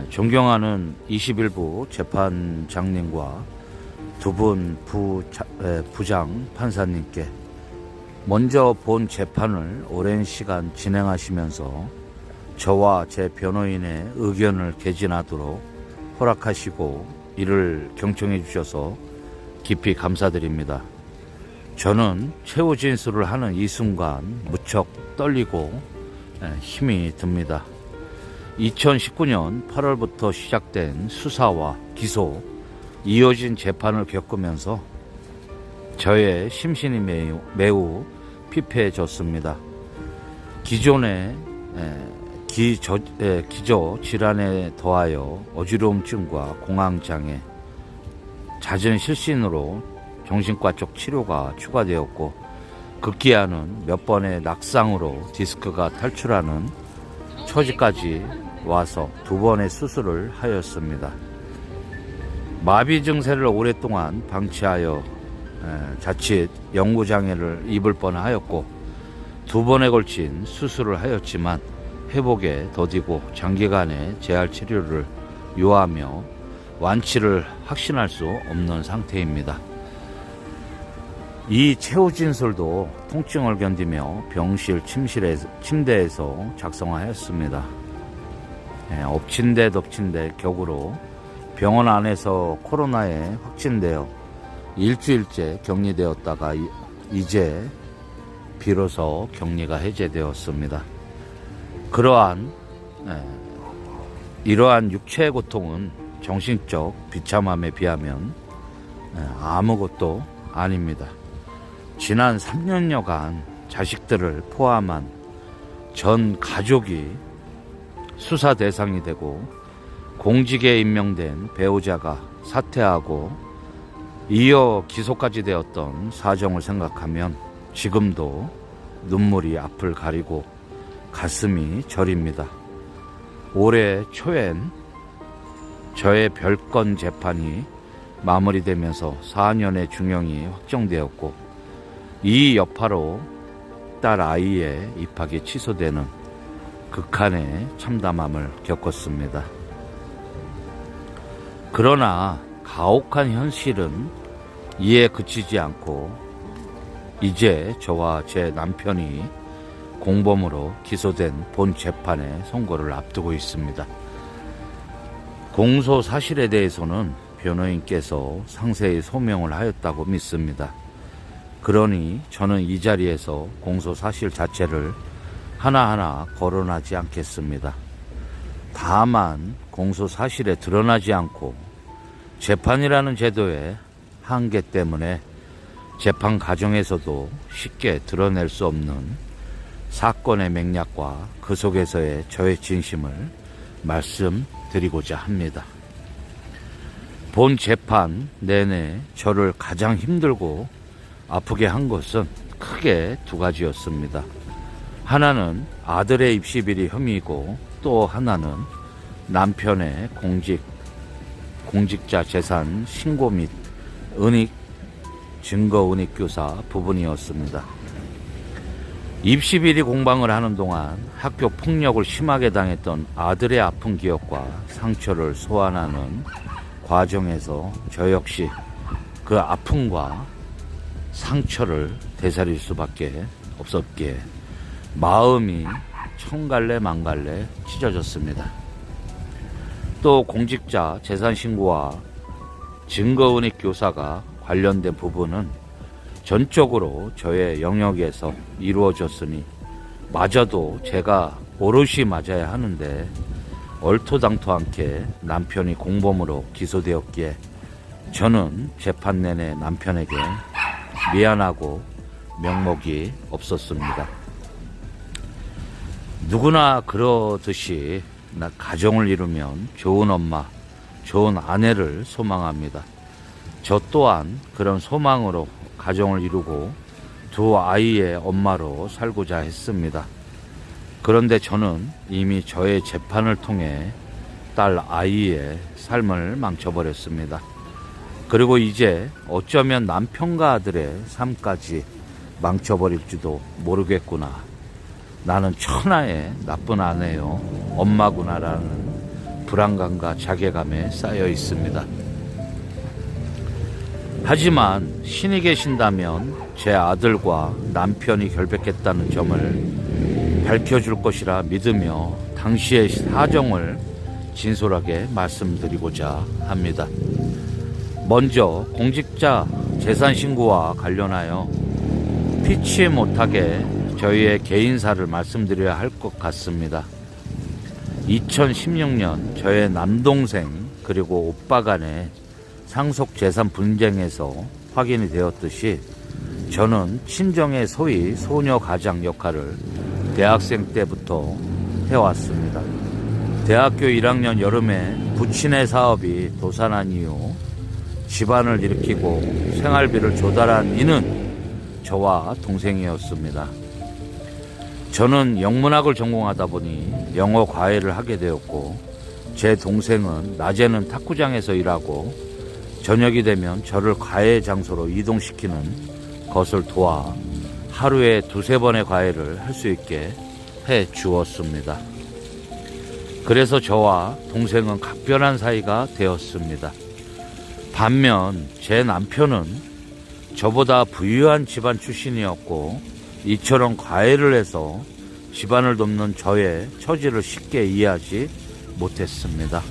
존경하는 21부 재판장님과 두 분 부장 판사님께 먼저 본 재판을 오랜 시간 진행하시면서 저와 제 변호인의 의견을 개진하도록 허락하시고 이를 경청해 주셔서 깊이 감사드립니다. 저는 최후 진술을 하는 이 순간 무척 떨리고 힘이 듭니다. 2019년 8월부터 시작된 수사와 기소, 이어진 재판을 겪으면서 저의 심신이 매우 피폐해졌습니다. 기존의 기저 질환에 더하여 어지러움증과 공황장애, 잦은 실신으로 정신과 쪽 치료가 추가되었고 급기야는 몇 번의 낙상으로 디스크가 탈출하는 처지까지 와서 2번의 수술을 하였습니다. 마비 증세를 오랫동안 방치하여 자칫 영구장애를 입을 뻔하였고 2번에 걸친 수술을 하였지만 회복에 더디고 장기간의 재활치료를 요하며 완치를 확신할 수 없는 상태입니다. 이 최후 진술도 통증을 견디며 병실 침대에서 작성하였습니다. 엎친 데 덮친 데 격으로 병원 안에서 코로나에 확진되어 일주일째 격리되었다가 이제 비로소 격리가 해제되었습니다. 이러한 육체의 고통은 정신적 비참함에 비하면 아무것도 아닙니다. 지난 3년여간 자식들을 포함한 전 가족이 수사 대상이 되고 공직에 임명된 배우자가 사퇴하고 이어 기소까지 되었던 사정을 생각하면 지금도 눈물이 앞을 가리고 가슴이 저립니다. 올해 초엔 저의 별건 재판이 마무리되면서 4년의 중형이 확정되었고 이 여파로 딸 아이의 입학이 취소되는 극한의 참담함을 겪었습니다. 그러나 가혹한 현실은 이에 그치지 않고 이제 저와 제 남편이 공범으로 기소된 본 재판의 선고를 앞두고 있습니다. 공소 사실에 대해서는 변호인께서 상세히 소명을 하였다고 믿습니다. 그러니 저는 이 자리에서 공소 사실 자체를 하나하나 거론하지 않겠습니다. 다만 공소 사실에 드러나지 않고 재판이라는 제도의 한계 때문에 재판 과정에서도 쉽게 드러낼 수 없는 사건의 맥락과 그 속에서의 저의 진심을 말씀드리고자 합니다. 본 재판 내내 저를 가장 힘들고 아프게 한 것은 크게 2가지였습니다. 하나는 아들의 입시비리 혐의이고 또 하나는 남편의 공직자 재산 신고 및 증거 은닉교사 부분이었습니다. 입시비리 공방을 하는 동안 학교 폭력을 심하게 당했던 아들의 아픈 기억과 상처를 소환하는 과정에서 저 역시 그 아픔과 상처를 되살릴 수밖에 없었기에 마음이 천갈래 만갈래 찢어졌습니다. 또 공직자 재산신고와 증거은닉 교사가 관련된 부분은 전적으로 저의 영역에서 이루어졌으니 마저도 제가 오롯이 맞아야 하는데 얼토당토 않게 남편이 공범으로 기소되었기에 저는 재판 내내 남편에게 미안하고 명목이 없었습니다. 누구나 그러듯이 가정을 이루면 좋은 엄마, 좋은 아내를 소망합니다. 저 또한 그런 소망으로 가정을 이루고 2 아이의 엄마로 살고자 했습니다. 그런데 저는 이미 저의 재판을 통해 딸 아이의 삶을 망쳐버렸습니다. 그리고 이제 어쩌면 남편과 아들의 삶까지 망쳐버릴지도 모르겠구나. 나는 천하의 나쁜 아내요, 엄마구나라는 불안감과 자괴감에 쌓여 있습니다. 하지만 신이 계신다면 제 아들과 남편이 결백했다는 점을 밝혀줄 것이라 믿으며 당시의 사정을 진솔하게 말씀드리고자 합니다. 먼저 공직자 재산신고와 관련하여 피치 못하게 저희의 개인사를 말씀드려야 할 것 같습니다. 2016년 저의 남동생 그리고 오빠 간의 상속 재산 분쟁에서 확인이 되었듯이 저는 친정의 소위 소녀 가장 역할을 대학생 때부터 해왔습니다. 대학교 1학년 여름에 부친의 사업이 도산한 이후 집안을 일으키고 생활비를 조달한 이는 저와 동생이었습니다. 저는 영문학을 전공하다 보니 영어 과외를 하게 되었고 제 동생은 낮에는 탁구장에서 일하고 저녁이 되면 저를 과외 장소로 이동시키는 것을 도와 하루에 2-3번의 과외를 할 수 있게 해 주었습니다. 그래서 저와 동생은 각별한 사이가 되었습니다. 반면 제 남편은 저보다 부유한 집안 출신이었고 이처럼 과외를 해서 집안을 돕는 저의 처지를 쉽게 이해하지 못했습니다.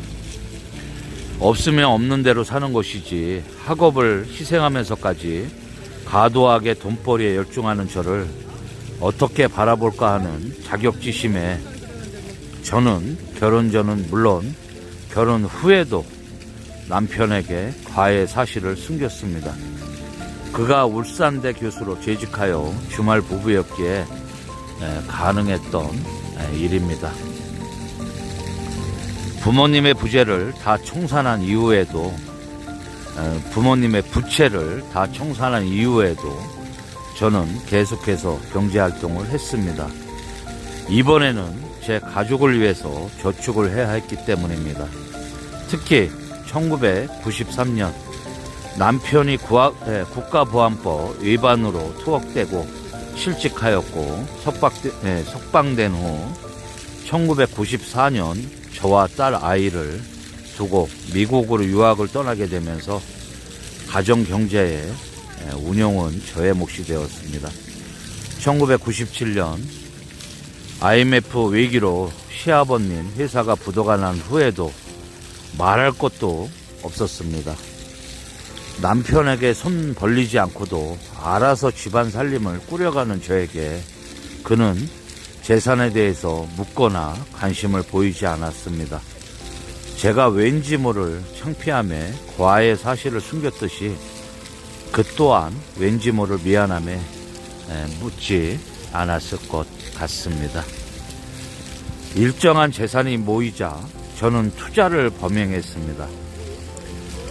없으면 없는 대로 사는 것이지 학업을 희생하면서까지 과도하게 돈벌이에 열중하는 저를 어떻게 바라볼까 하는 자격지심에 저는 결혼 전은 물론 결혼 후에도 남편에게 과외 사실을 숨겼습니다. 그가 울산대 교수로 재직하여 주말 부부였기에 가능했던 일입니다. 부모님의 부재를 다 청산한 이후에도 부모님의 부채를 다 청산한 이후에도 저는 계속해서 경제활동을 했습니다. 이번에는 제 가족을 위해서 저축을 해야 했기 때문입니다. 특히 1993년 남편이 국가보안법 위반으로 투옥되고 실직하였고 석방된 후 1994년 저와 딸 아이를 두고 미국으로 유학을 떠나게 되면서 가정 경제의 운영은 저의 몫이 되었습니다. 1997년 IMF 위기로 시아버님 회사가 부도가 난 후에도 말할 것도 없었습니다. 남편에게 손 벌리지 않고도 알아서 집안 살림을 꾸려가는 저에게 그는 재산에 대해서 묻거나 관심을 보이지 않았습니다. 제가 왠지 모를 창피함에 과외 사실을 숨겼듯이 그 또한 왠지 모를 미안함에 묻지 않았을 것 같습니다. 일정한 재산이 모이자 저는 투자를 범행했습니다.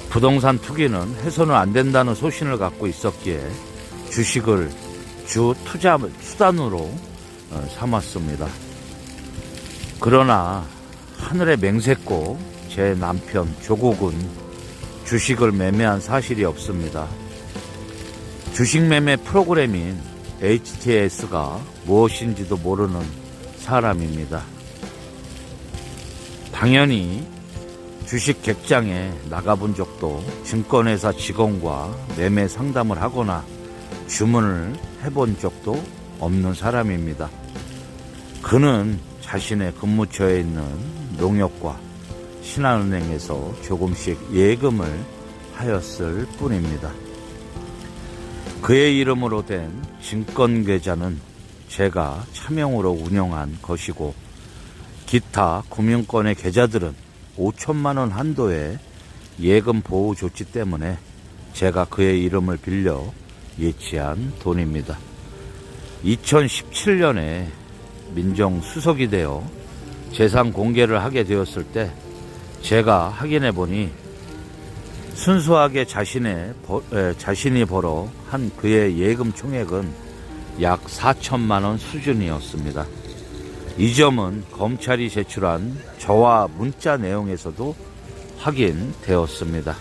부동산 투기는 해서는 안 된다는 소신을 갖고 있었기에 주식을 주 투자 수단으로 삼았습니다. 그러나 하늘에 맹세코 제 남편 조국은 주식을 매매한 사실이 없습니다. 주식 매매 프로그램인 HTS가 무엇인지도 모르는 사람입니다. 당연히 주식 객장에 나가본 적도 증권회사 직원과 매매 상담을 하거나 주문을 해본 적도 없는 사람입니다. 그는 자신의 근무처에 있는 농협과 신한은행에서 조금씩 예금을 하였을 뿐입니다. 그의 이름으로 된 증권계좌는 제가 차명으로 운영한 것이고 기타 금융권의 계좌들은 5천만 원 한도의 예금 보호 조치 때문에 제가 그의 이름을 빌려 예치한 돈입니다. 2017년에 민정수석이 되어 재산 공개를 하게 되었을 때 제가 확인해 보니 순수하게 자신이 벌어 한 그의 예금 총액은 약 4천만 원 수준이었습니다. 이 점은 검찰이 제출한 저와 문자 내용에서도 확인되었습니다.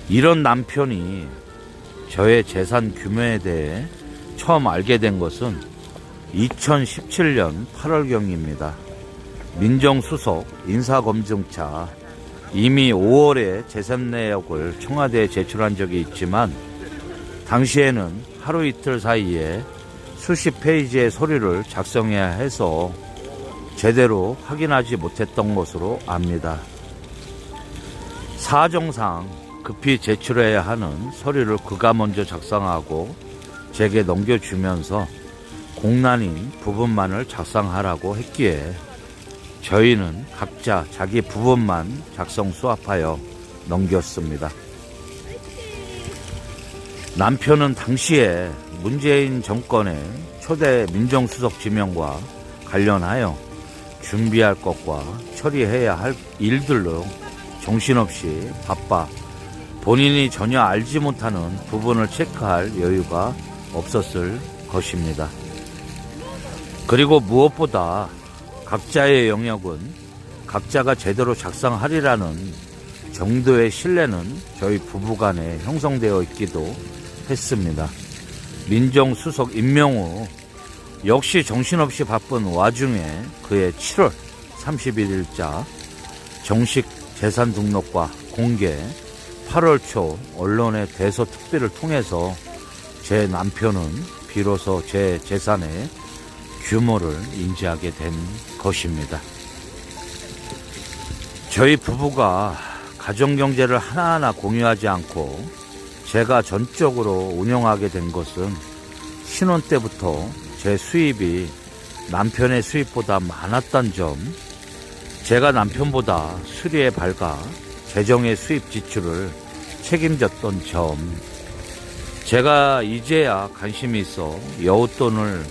이런 남편이 저의 재산 규모에 대해 처음 알게 된 것은 2017년 8월경입니다. 민정수석 인사검증차 이미 5월에 재산 내역을 청와대에 제출한 적이 있지만 당시에는 하루 이틀 사이에 수십 페이지의 서류를 작성해야 해서 제대로 확인하지 못했던 것으로 압니다. 사정상 급히 제출해야 하는 서류를 그가 먼저 작성하고 제게 넘겨주면서 공란인 부분만을 작성하라고 했기에 저희는 각자 자기 부분만 작성 수합하여 넘겼습니다. 남편은 당시에 문재인 정권의 초대 민정수석 지명과 관련하여 준비할 것과 처리해야 할 일들로 정신없이 바빠 본인이 전혀 알지 못하는 부분을 체크할 여유가 없었을 것입니다. 그리고 무엇보다 각자의 영역은 각자가 제대로 작성하리라는 정도의 신뢰는 저희 부부간에 형성되어 있기도 했습니다. 민정수석 임명 후 역시 정신없이 바쁜 와중에 그의 7월 31일자 정식 재산 등록과 공개, 8월 초 언론의 대서특필을 통해서 제 남편은 비로소 제 재산의 규모를 인지하게 된 것입니다. 저희 부부가 가정경제를 하나하나 공유하지 않고 제가 전적으로 운영하게 된 것은 신혼 때부터 제 수입이 남편의 수입보다 많았던 점, 제가 남편보다 수리에 밝아 재정의 수입 지출을 책임졌던 점, 제가 이제야 관심이 있어 여윳돈을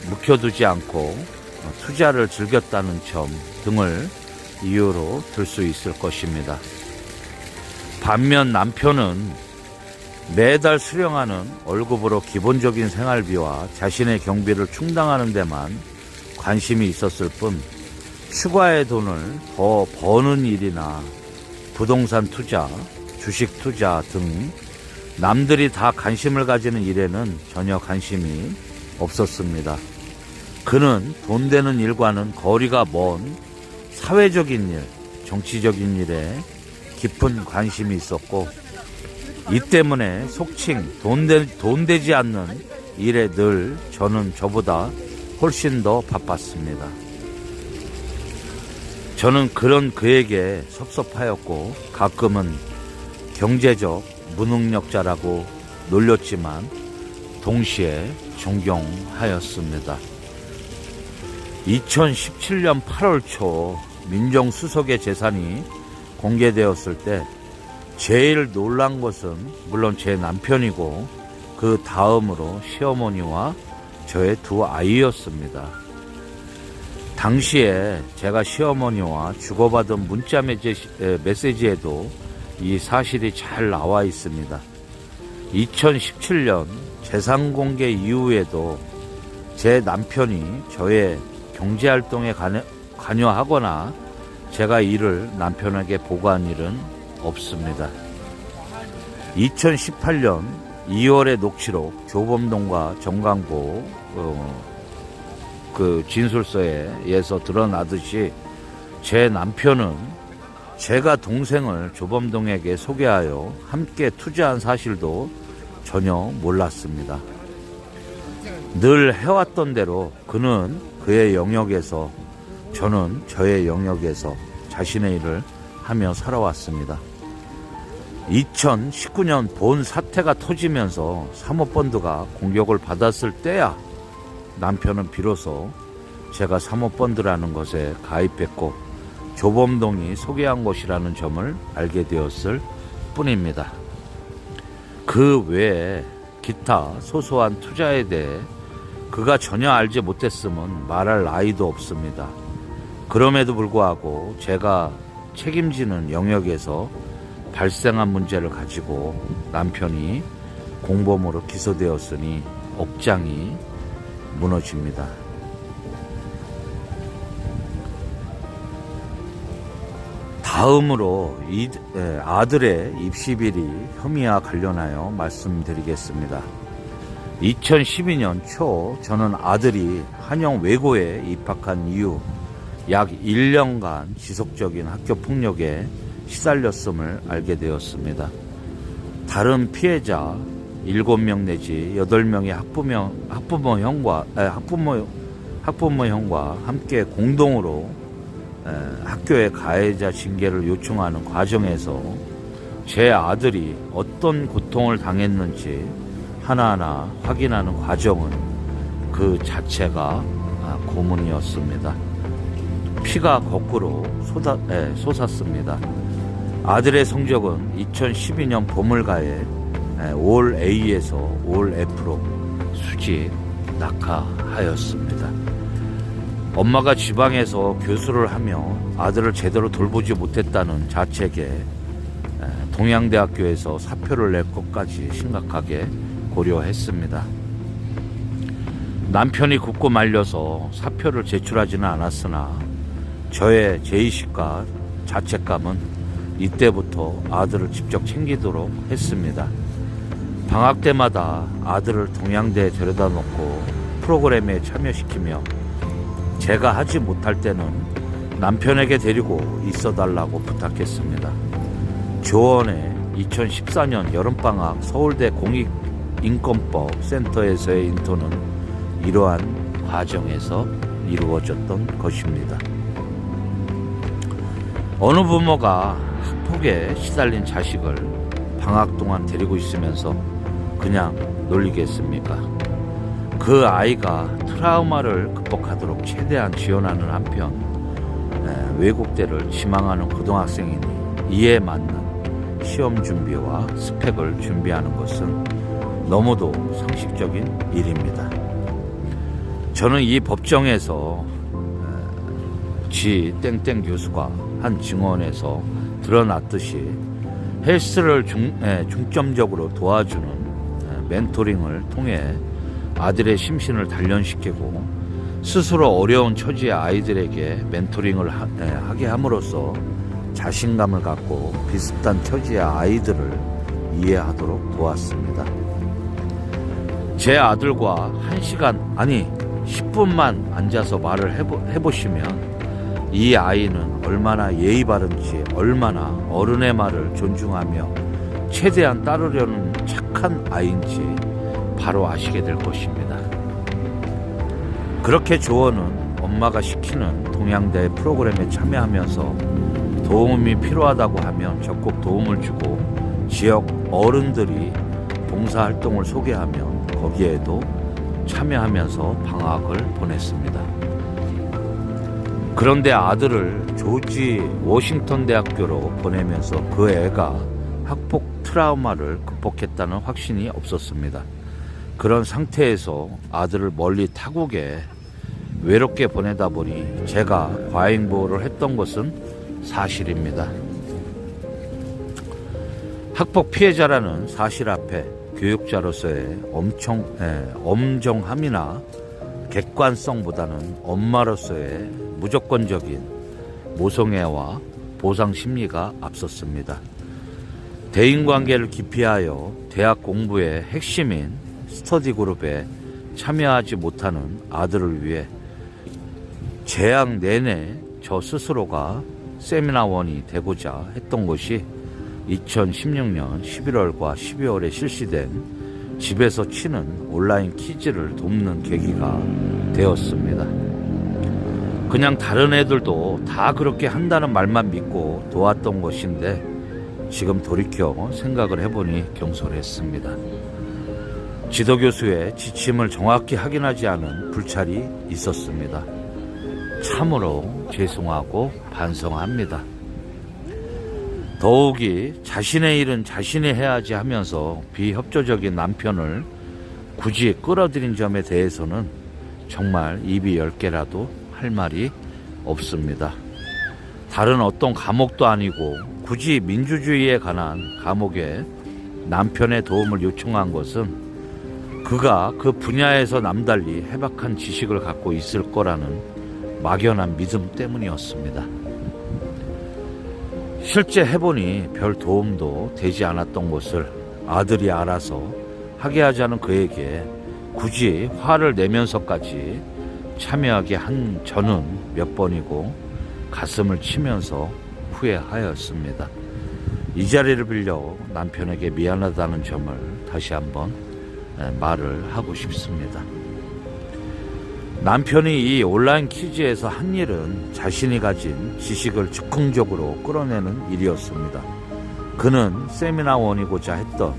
묵혀두지 않고 투자를 즐겼다는 점 등을 이유로 들 수 있을 것입니다. 반면 남편은 매달 수령하는 월급으로 기본적인 생활비와 자신의 경비를 충당하는 데만 관심이 있었을 뿐 추가의 돈을 더 버는 일이나 부동산 투자, 주식 투자 등 남들이 다 관심을 가지는 일에는 전혀 관심이 없었습니다. 그는 돈 되는 일과는 거리가 먼 사회적인 일, 정치적인 일에 깊은 관심이 있었고 이 때문에 속칭 돈 되지 않는 일에 늘 저는 저보다 훨씬 더 바빴습니다. 저는 그런 그에게 섭섭하였고 가끔은 경제적 무능력자라고 놀렸지만 동시에 존경하였습니다. 2017년 8월 초 민정수석의 재산이 공개되었을 때 제일 놀란 것은 물론 제 남편이고 그 다음으로 시어머니와 저의 두 아이였습니다. 당시에 제가 시어머니와 주고받은 문자 메시지에도 이 사실이 잘 나와 있습니다. 2017년 재산 공개 이후에도 제 남편이 저의 경제활동에 관여하거나 제가 이를 남편에게 보고한 일은 없습니다. 2018년 2월의 녹취록 조범동과 정강보 그 진술서에서 드러나듯이 제 남편은 제가 동생을 조범동에게 소개하여 함께 투자한 사실도 전혀 몰랐습니다. 늘 해왔던 대로 그는 그의 영역에서 저는 저의 영역에서 자신의 일을 하며 살아왔습니다. 2019년 본 사태가 터지면서 사모펀드가 공격을 받았을 때야 남편은 비로소 제가 사모펀드라는 것에 가입했고 조범동이 소개한 것이라는 점을 알게 되었을 뿐입니다. 그 외에 기타 소소한 투자에 대해 그가 전혀 알지 못했으면 말할 나위도 없습니다. 그럼에도 불구하고 제가 책임지는 영역에서 발생한 문제를 가지고 남편이 공범으로 기소되었으니 억장이 무너집니다. 다음으로 아들의 입시비리 혐의와 관련하여 말씀드리겠습니다. 2012년 초 저는 아들이 한영 외고에 입학한 이후 약 1년간 지속적인 학교 폭력에 시달렸음을 알게 되었습니다. 다른 피해자 7명 내지 8명의 학부모 형과 함께 공동으로 학교의 가해자 징계를 요청하는 과정에서 제 아들이 어떤 고통을 당했는지 하나하나 확인하는 과정은 그 자체가 고문이었습니다. 피가 거꾸로 솟았습니다. 아들의 성적은 2012년 봄을가에 올 A에서 올 F로 수직 낙하하였습니다. 엄마가 지방에서 교수를 하며 아들을 제대로 돌보지 못했다는 자책에 동양대학교에서 사표를 낼 것까지 심각하게 고려했습니다. 남편이 굳고 말려서 사표를 제출하지는 않았으나 저의 죄의식과 자책감은 이때부터 아들을 직접 챙기도록 했습니다. 방학 때마다 아들을 동양대에 데려다 놓고 프로그램에 참여시키며 제가 하지 못할 때는 남편에게 데리고 있어달라고 부탁했습니다. 조언의 2014년 여름방학 서울대 공익인권법 센터에서의 인턴은 이러한 과정에서 이루어졌던 것입니다. 어느 부모가 학폭에 시달린 자식을 방학 동안 데리고 있으면서 그냥 놀리겠습니까? 그 아이가 트라우마를 극복하도록 최대한 지원하는 한편 외국대를 지망하는 고등학생이니 이에 맞는 시험 준비와 스펙을 준비하는 것은 너무도 상식적인 일입니다. 저는 이 법정에서 지 땡땡 교수가 한 증언에서 드러났듯이 헬스를 중점적으로 도와주는 멘토링을 통해 아들의 심신을 단련시키고 스스로 어려운 처지의 아이들에게 멘토링을 하게 함으로써 자신감을 갖고 비슷한 처지의 아이들을 이해하도록 도왔습니다. 제 아들과 1시간 아니 10분만 앉아서 말을 해보시면 이 아이는 얼마나 예의 바른지, 얼마나 어른의 말을 존중하며 최대한 따르려는 착한 아이인지 바로 아시게 될 것입니다. 그렇게 조언은 엄마가 시키는 동양대 프로그램에 참여하면서 도움이 필요하다고 하면 적극 도움을 주고 지역 어른들이 봉사활동을 소개하면 거기에도 참여하면서 방학을 보냈습니다. 그런데 아들을 조지 워싱턴 대학교로 보내면서 그 애가 학폭 트라우마를 극복했다는 확신이 없었습니다. 그런 상태에서 아들을 멀리 타국에 외롭게 보내다 보니 제가 과잉보호를 했던 것은 사실입니다. 학폭 피해자라는 사실 앞에 교육자로서의 엄정함이나 객관성보다는 엄마로서의 무조건적인 모성애와 보상 심리가 앞섰습니다. 대인관계를 기피하여 대학 공부의 핵심인 스터디 그룹에 참여하지 못하는 아들을 위해 재학 내내 저 스스로가 세미나원이 되고자 했던 것이 2016년 11월과 12월에 실시된 집에서 치는 온라인 퀴즈를 돕는 계기가 되었습니다. 그냥 다른 애들도 다 그렇게 한다는 말만 믿고 도왔던 것인데 지금 돌이켜 생각을 해보니 경솔했습니다. 지도교수의 지침을 정확히 확인하지 않은 불찰이 있었습니다. 참으로 죄송하고 반성합니다. 더욱이 자신의 일은 자신이 해야지 하면서 비협조적인 남편을 굳이 끌어들인 점에 대해서는 정말 입이 10개라도 할 말이 없습니다. 다른 어떤 감옥도 아니고 굳이 민주주의에 관한 감옥에 남편의 도움을 요청한 것은 그가 그 분야에서 남달리 해박한 지식을 갖고 있을 거라는 막연한 믿음 때문이었습니다. 실제 해보니 별 도움도 되지 않았던 것을 아들이 알아서 하게 하자는 그에게 굳이 화를 내면서까지 참여하게 한 저는 몇 번이고 가슴을 치면서 후회하였습니다. 이 자리를 빌려 남편에게 미안하다는 점을 다시 한번 말을 하고 싶습니다. 남편이 이 온라인 퀴즈에서 한 일은 자신이 가진 지식을 즉흥적으로 끌어내는 일이었습니다. 그는 세미나원이고자 했던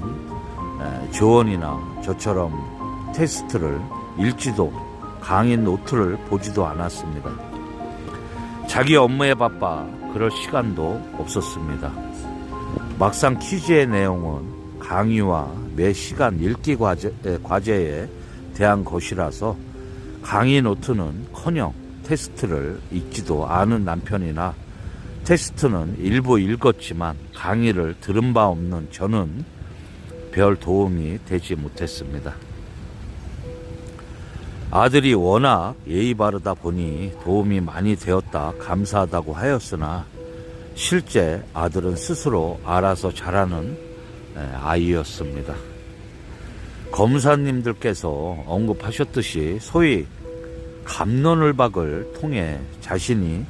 조언이나 저처럼 테스트를 읽지도 강의 노트를 보지도 않았습니다. 자기 업무에 바빠 그럴 시간도 없었습니다. 막상 퀴즈의 내용은 강의와 매 시간 읽기 과제에 대한 것이라서 강의 노트는커녕 테스트를 읽지도 않은 남편이나 테스트는 일부 읽었지만 강의를 들은 바 없는 저는 별 도움이 되지 못했습니다. 아들이 워낙 예의 바르다 보니 도움이 많이 되었다 감사하다고 하였으나 실제 아들은 스스로 알아서 잘하는 아이였습니다. 검사님들께서 언급하셨듯이 소위 갑론을박을 통해 자신이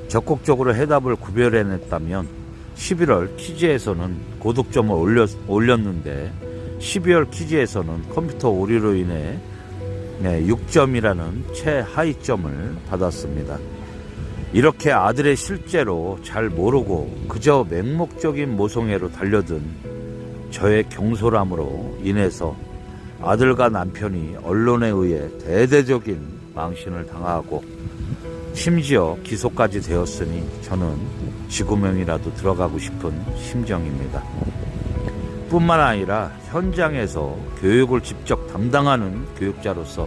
적극적으로 해답을 구별해냈다면 11월 퀴즈에서는 고득점을 올렸는데 12월 퀴즈에서는 컴퓨터 오류로 인해 6점이라는 최하위점을 받았습니다. 이렇게 아들의 실제로 잘 모르고 그저 맹목적인 모성애로 달려든 저의 경솔함으로 인해서 아들과 남편이 언론에 의해 대대적인 망신을 당하고 심지어 기소까지 되었으니 저는 지구명이라도 들어가고 싶은 심정입니다. 뿐만 아니라 현장에서 교육을 직접 담당하는 교육자로서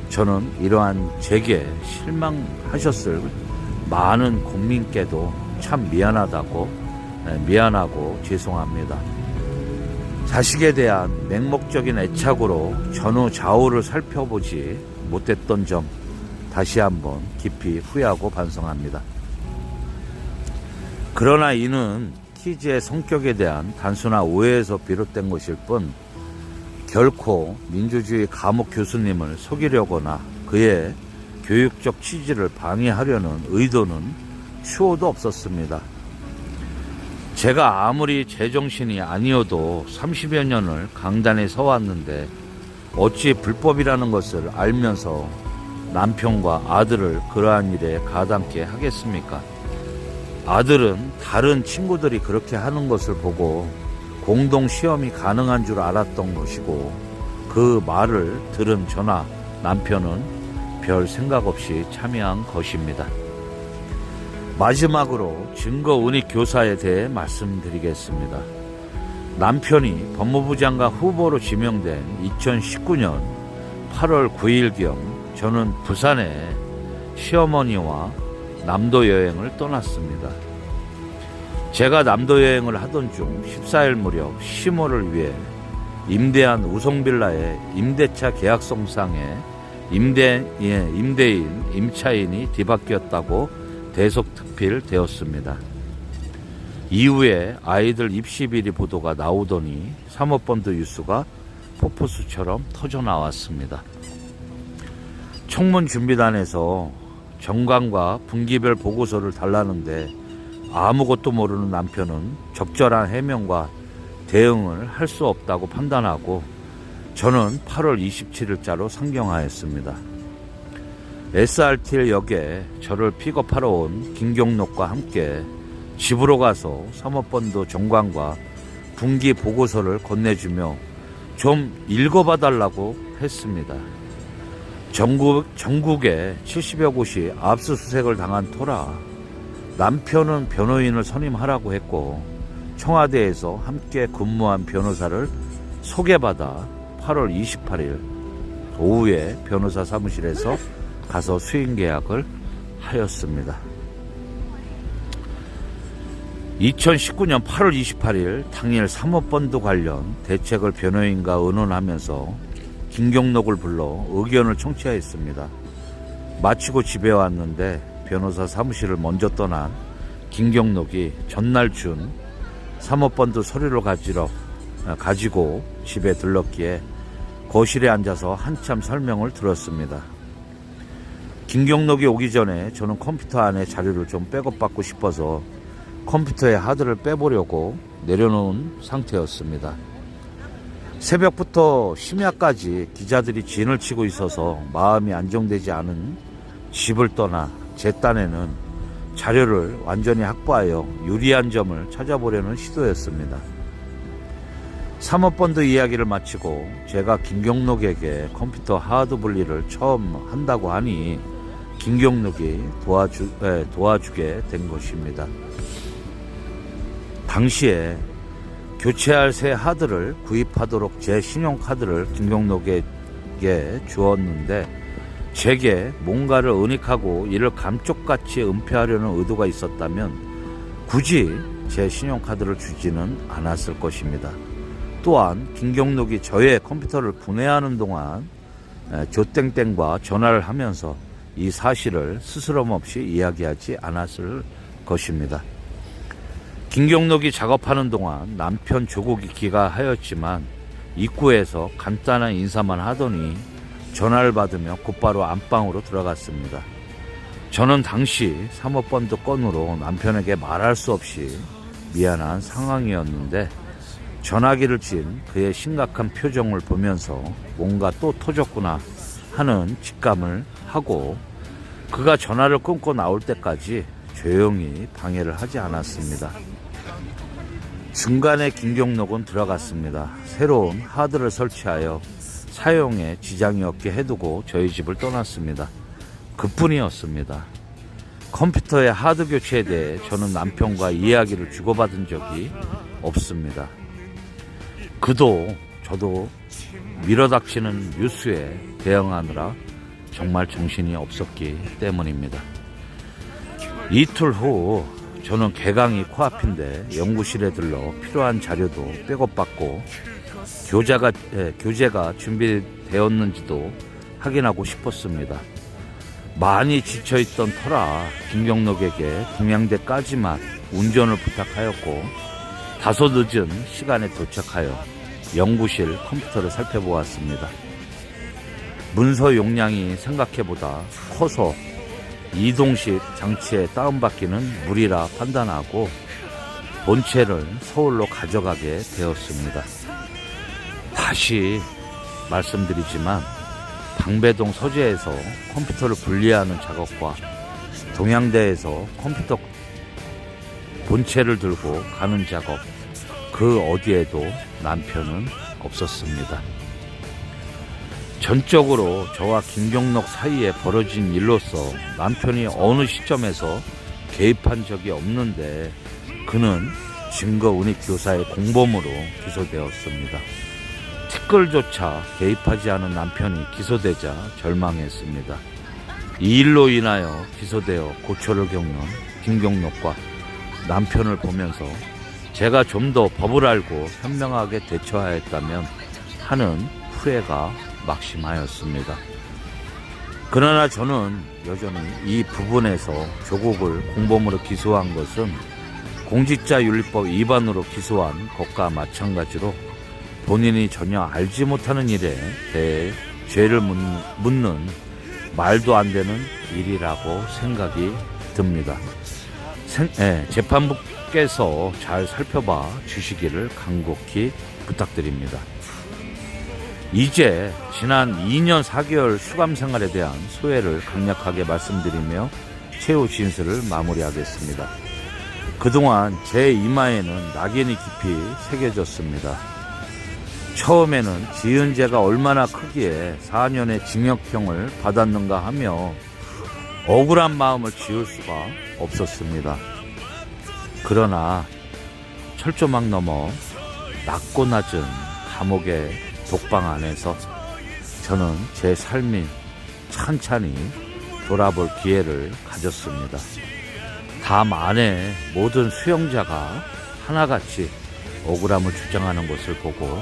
저는 이러한 제게 실망하셨을 많은 국민께도 참 미안하고 죄송합니다. 자식에 대한 맹목적인 애착으로 전후 좌우를 살펴보지 못했던 점 다시 한번 깊이 후회하고 반성합니다. 그러나 이는 퀴즈의 성격에 대한 단순한 오해에서 비롯된 것일 뿐 결코 민주주의 감옥 교수님을 속이려거나 그의 교육적 취지를 방해하려는 의도는 추호도 없었습니다. 제가 아무리 제정신이 아니어도 30여 년을 강단에 서왔는데 어찌 불법이라는 것을 알면서 남편과 아들을 그러한 일에 가담게 하겠습니까? 아들은 다른 친구들이 그렇게 하는 것을 보고 공동 시험이 가능한 줄 알았던 것이고 그 말을 들은 저나 남편은 별 생각 없이 참여한 것입니다. 마지막으로 증거운익 교사에 대해 말씀드리겠습니다. 남편이 법무부 장관 후보로 지명된 2019년 8월 9일경 저는 부산에 시어머니와 남도 여행을 떠났습니다. 제가 남도 여행을 하던 중 14일 무렵 시모를 위해 임대한 우성빌라의 임대차 계약서상에 임대인 임차인이 뒤바뀌었다고 대속특필되었습니다. 이후에 아이들 입시 비리 보도가 나오더니 사모펀드 뉴스가 폭포수처럼 터져나왔습니다. 청문준비단에서 정관과 분기별 보고서를 달라는데 아무것도 모르는 남편은 적절한 해명과 대응을 할 수 없다고 판단하고 저는 8월 27일자로 상경하였습니다. SRT 역에 저를 픽업하러 온 김경록과 함께 집으로 가서 사모펀드 정관과 분기 보고서를 건네주며 좀 읽어봐달라고 했습니다. 전국에 70여 곳이 압수수색을 당한 터라 남편은 변호인을 선임하라고 했고 청와대에서 함께 근무한 변호사를 소개받아 8월 28일 오후에 변호사 사무실에서 가서 수임계약을 하였습니다. 2019년 8월 28일 당일 사모펀드 관련 대책을 변호인과 의논하면서 김경록을 불러 의견을 청취하였습니다. 마치고 집에 왔는데 변호사 사무실을 먼저 떠난 김경록이 전날 준 사모펀드 서류를 가지고 집에 들렀기에 거실에 앉아서 한참 설명을 들었습니다. 김경록이 오기 전에 저는 컴퓨터 안에 자료를 좀 백업받고 싶어서 컴퓨터에 하드를 빼보려고 내려놓은 상태였습니다. 새벽부터 심야까지 기자들이 진을 치고 있어서 마음이 안정되지 않은 집을 떠나 제 딴에는 자료를 완전히 확보하여 유리한 점을 찾아보려는 시도였습니다. 사모펀드 이야기를 마치고 제가 김경록에게 컴퓨터 하드 분리를 처음 한다고 하니 김경록이 도와주게 된 것입니다. 당시에 교체할 새 하드를 구입하도록 제 신용카드를 김경록에게 주었는데 제게 뭔가를 은닉하고 이를 감쪽같이 은폐하려는 의도가 있었다면 굳이 제 신용카드를 주지는 않았을 것입니다. 또한 김경록이 저의 컴퓨터를 분해하는 동안 조땡땡과 전화를 하면서 이 사실을 스스럼 없이 이야기하지 않았을 것입니다. 김경록이 작업하는 동안 남편 조국이 귀가하였지만 입구에서 간단한 인사만 하더니 전화를 받으며 곧바로 안방으로 들어갔습니다. 저는 당시 사모펀드 건으로 남편에게 말할 수 없이 미안한 상황이었는데 전화기를 쥔 그의 심각한 표정을 보면서 뭔가 또 터졌구나 하는 직감을 하고 그가 전화를 끊고 나올 때까지 조용히 방해를 하지 않았습니다. 중간에 김경록은 들어갔습니다. 새로운 하드를 설치하여 사용에 지장이 없게 해두고 저희 집을 떠났습니다. 그뿐이었습니다. 컴퓨터의 하드 교체에 대해 저는 남편과 이야기를 주고받은 적이 없습니다. 그도 저도 밀어닥치는 뉴스에 대응하느라 정말 정신이 없었기 때문입니다. 이틀 후 저는 개강이 코앞인데 연구실에 들러 필요한 자료도 백업받고 교재가 준비되었는지도 확인하고 싶었습니다. 많이 지쳐있던 터라 김경록에게 동양대까지만 운전을 부탁하였고 다소 늦은 시간에 도착하여 연구실 컴퓨터를 살펴보았습니다. 문서 용량이 생각해보다 커서 이동식 장치에 다운받기는 무리라 판단하고 본체를 서울로 가져가게 되었습니다. 다시 말씀드리지만 방배동 서재에서 컴퓨터를 분리하는 작업과 동양대에서 컴퓨터 본체를 들고 가는 작업, 그 어디에도 남편은 없었습니다. 전적으로 저와 김경록 사이에 벌어진 일로서 남편이 어느 시점에서 개입한 적이 없는데 그는 증거 운익 교사의 공범으로 기소되었습니다. 티끌조차 개입하지 않은 남편이 기소되자 절망했습니다. 이 일로 인하여 기소되어 고초를 겪는 김경록과 남편을 보면서 제가 좀 더 법을 알고 현명하게 대처하였다면 하는 후회가 막심하였습니다. 그러나 저는 여전히 이 부분에서 조국을 공범으로 기소한 것은 공직자윤리법 위반으로 기소한 것과 마찬가지로 본인이 전혀 알지 못하는 일에 대해 죄를 묻는 말도 안 되는 일이라고 생각이 듭니다. 재판부께서 잘 살펴봐 주시기를 간곡히 부탁드립니다. 이제 지난 2년 4개월 수감 생활에 대한 소회를 강력하게 말씀드리며 최후 진술을 마무리하겠습니다. 그동안 제 이마에는 낙인이 깊이 새겨졌습니다. 처음에는 지은 죄가 얼마나 크기에 4년의 징역형을 받았는가 하며 억울한 마음을 지울 수가 없었습니다. 그러나 철조망 넘어 낮고 낮은 감옥의 독방 안에서 저는 제 삶이 찬찬히 돌아볼 기회를 가졌습니다. 담 안에 모든 수용자가 하나같이 억울함을 주장하는 것을 보고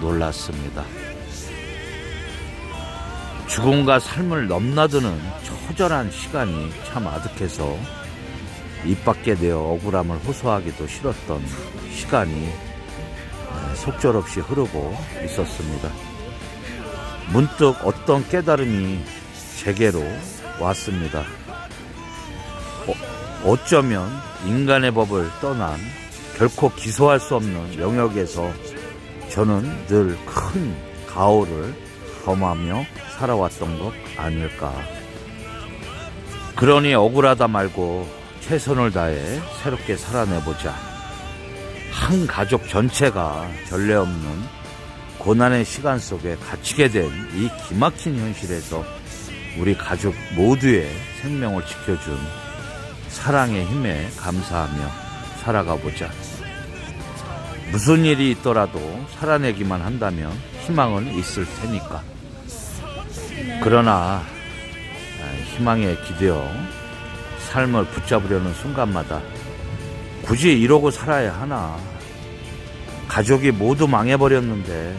놀랐습니다. 죽음과 삶을 넘나드는 처절한 시간이 참 아득해서 입 밖에 내어 억울함을 호소하기도 싫었던 시간이 속절없이 흐르고 있었습니다. 문득 어떤 깨달음이 제게로 왔습니다. 어쩌면 인간의 법을 떠난 결코 기소할 수 없는 영역에서 저는 늘 큰 가오를 범하며 살아왔던 것 아닐까. 그러니 억울하다 말고 최선을 다해 새롭게 살아내보자. 한 가족 전체가 전례 없는 고난의 시간 속에 갇히게 된 이 기막힌 현실에서 우리 가족 모두의 생명을 지켜준 사랑의 힘에 감사하며 살아가보자. 무슨 일이 있더라도 살아내기만 한다면 희망은 있을 테니까. 그러나 희망에 기대어 삶을 붙잡으려는 순간마다 굳이 이러고 살아야 하나. 가족이 모두 망해버렸는데,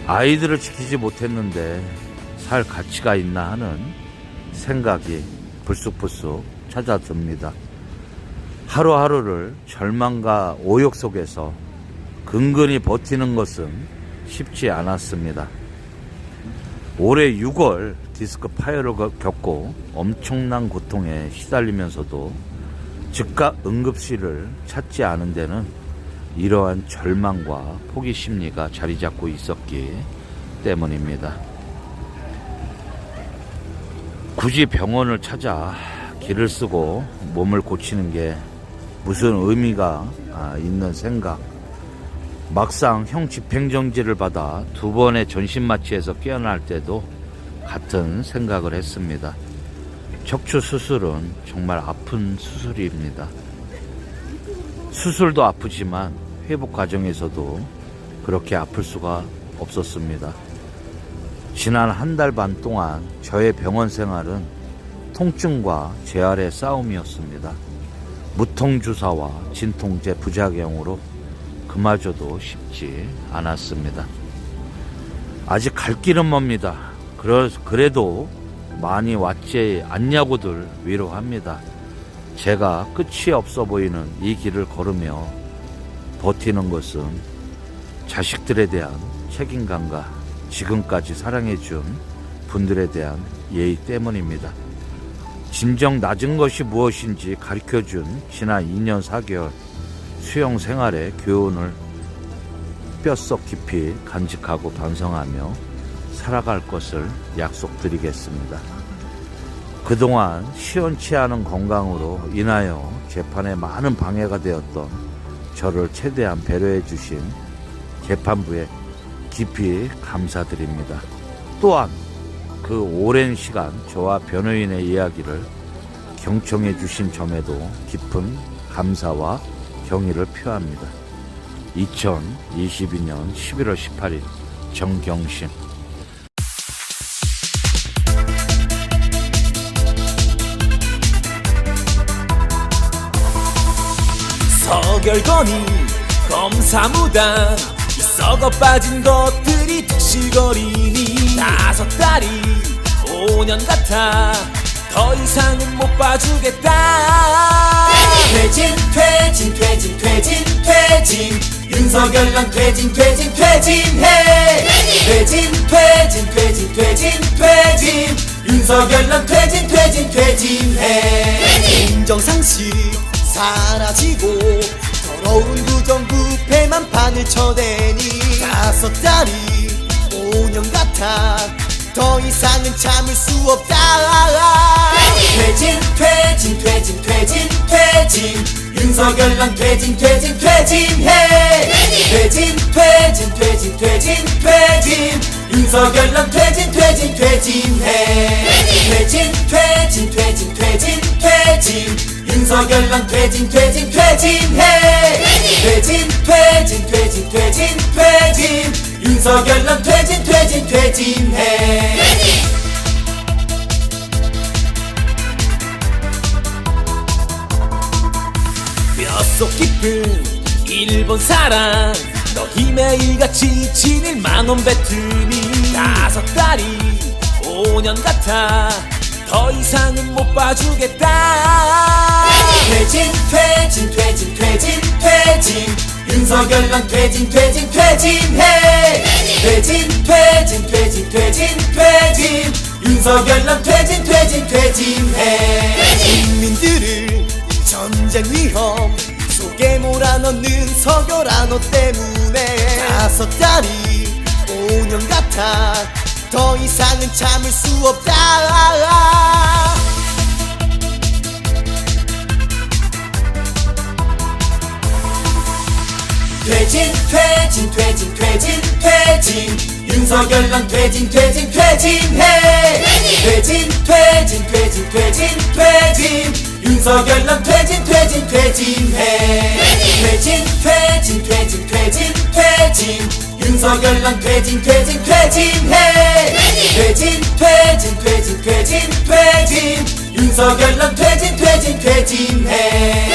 아이들을 지키지 못했는데 살 가치가 있나 하는 생각이 불쑥불쑥 찾아듭니다. 하루하루를 절망과 오욕 속에서 근근히 버티는 것은 쉽지 않았습니다. 올해 6월 디스크 파열을 겪고 엄청난 고통에 시달리면서도 즉각 응급실을 찾지 않은 데는 이러한 절망과 포기 심리가 자리 잡고 있었기 때문입니다. 굳이 병원을 찾아 길을 쓰고 몸을 고치는 게 무슨 의미가 있는 생각. 막상 형 집행정지를 받아 2번의 전신마취에서 깨어날 때도 같은 생각을 했습니다. 척추 수술은 정말 아픈 수술입니다. 수술도 아프지만 회복 과정에서도 그렇게 아플 수가 없었습니다. 지난 1달 반 동안 저의 병원 생활은 통증과 재활의 싸움이었습니다. 무통주사와 진통제 부작용으로 그마저도 쉽지 않았습니다. 아직 갈 길은 멉니다. 그래도 많이 왔지 않냐고들 위로합니다. 제가 끝이 없어 보이는 이 길을 걸으며 버티는 것은 자식들에 대한 책임감과 지금까지 사랑해준 분들에 대한 예의 때문입니다. 진정 낮은 것이 무엇인지 가르쳐준 지난 2년 4개월 수영 생활의 교훈을 뼛속 깊이 간직하고 반성하며 살아갈 것을 약속드리겠습니다. 그동안 시원치 않은 건강으로 인하여 재판에 많은 방해가 되었던 저를 최대한 배려해 주신 재판부에 깊이 감사드립니다. 또한 그 오랜 시간 저와 변호인의 이야기를 경청해 주신 점에도 깊은 감사와 경의를 표합니다. 2022년 11월 18일 정경심. 서결건이 검사무당 이 썩어 빠진 것들이 득실거리니 5달이 5년 같아 더 이상은 못 봐주겠다. 퇴진 퇴진 퇴진 퇴진 퇴진 윤석열 넌 퇴진 퇴진 퇴진해. 퇴진 퇴진 퇴진 퇴진 퇴진 윤석열 넌 퇴진 퇴진 퇴진해. 공정상식 사라지고 더러운 부정부패만 판을 쳐대니 5달이 5년 같아 더 이상은 참을 수 없다. 퇴진 퇴진 퇴진 퇴진 퇴진 윤석열 넌 퇴진 퇴진 퇴진해. 퇴진 퇴진 퇴진 퇴진 퇴진 윤석열 넌 퇴진 퇴진 퇴진해. 퇴진 퇴진 퇴진 퇴진 퇴진 윤석열 넌 퇴진 퇴진 퇴진해. 퇴진 퇴진 퇴진 퇴진 퇴진 윤석열 넌 퇴진 퇴진 퇴진해. 뼛속 깊은 일본 사랑 너 김해일같이 지친 1만원 뱉으니 5달이 5년 같아 더 이상은 못 봐주겠다. 퇴진 퇴진 퇴진 퇴진 퇴진 윤석열 넌 퇴진 퇴진 퇴진해. 퇴진 퇴진 퇴진 퇴진 퇴진 윤석열랑 퇴진해 국민들을 전쟁 위험 속에 몰아넣는 서결한 너 때문에 5달이 5년 같아 더 이상은 참을 수 없다 퇴진 윤석열랑 퇴진해 퇴진 윤석열랑 퇴진해 퇴진 윤석열랑 퇴진해 퇴진 윤석열랑 퇴진해